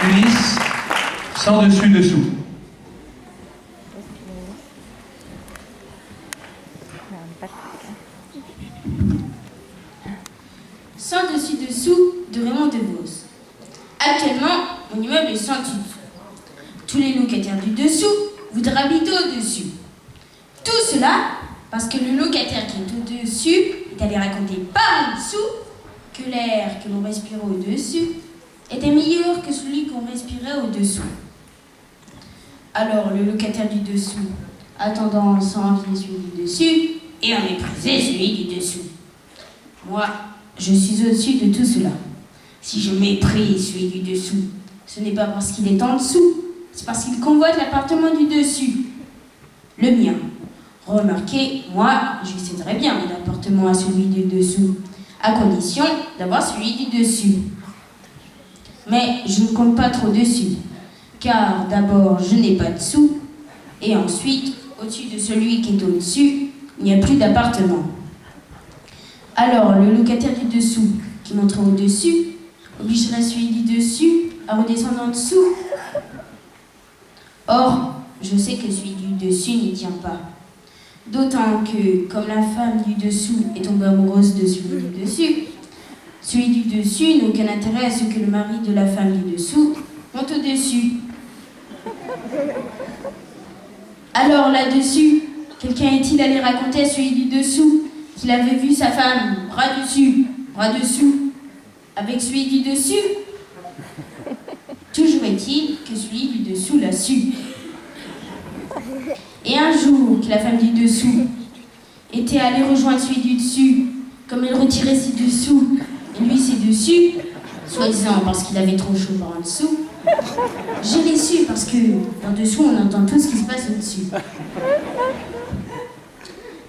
Ulysse, sans dessus-dessous. Sans dessus-dessous de Raymond DeVos. Actuellement, mon immeuble est sans titre. Tous les locataires du dessous voudraient habiter au-dessus. Tout cela parce que le locataire qui est au-dessus est allé raconter par en dessous que l'air que l'on respirait au-dessus était meilleur que celui qu'on respirait au-dessous. Alors le locataire du dessous a tendance à envier celui du dessus et à mépriser celui du dessous. Moi, je suis au-dessus de tout cela. Si je méprise celui du dessous, ce n'est pas parce qu'il est en dessous, c'est parce qu'il convoite l'appartement du dessus. Le mien. Remarquez, moi, je céderais bien mon appartement à celui du dessous, à condition d'avoir celui du dessus. Mais je ne compte pas trop dessus, car d'abord, je n'ai pas de sous, et ensuite, au-dessus de celui qui est au-dessus, il n'y a plus d'appartement. Alors, le locataire du dessous, qui monterait au-dessus, obligerait celui du dessus à redescendre en dessous. Or, je sais que celui du dessus n'y tient pas. D'autant que, comme la femme du dessous est tombée amoureuse de celui du dessus, celui du dessus n'a aucun intérêt à ce que le mari de la femme du dessous monte au-dessus. Alors, là-dessus, quelqu'un est-il allé raconter à celui du dessous qu'il avait vu sa femme, bras dessus, bras dessous, avec celui du dessus? Toujours est-il que celui du dessous l'a su. Et un jour que la femme du dessous était allée rejoindre celui du dessus, comme elle retirait ses dessous et lui ses dessus, soi-disant parce qu'il avait trop chaud par en dessous, je l'ai su parce que en dessous on entend tout ce qui se passe au-dessus.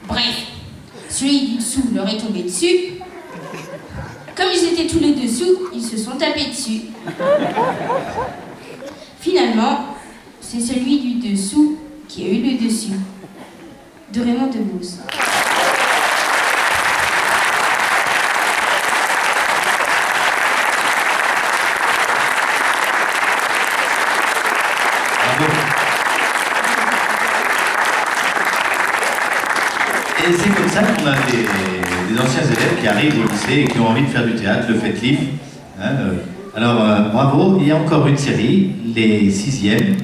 Bref, celui du dessous leur est tombé dessus. Comme ils étaient tous les dessous, ils se sont tapés dessus. Finalement, c'est celui du dessous qui a eu le dessus. De Raymond DeVos. Bravo. Et c'est comme ça qu'on a des anciens élèves qui arrivent au lycée et qui ont envie de faire du théâtre, le Fête-Lif. Alors, bravo, il y a encore une série, les 6e.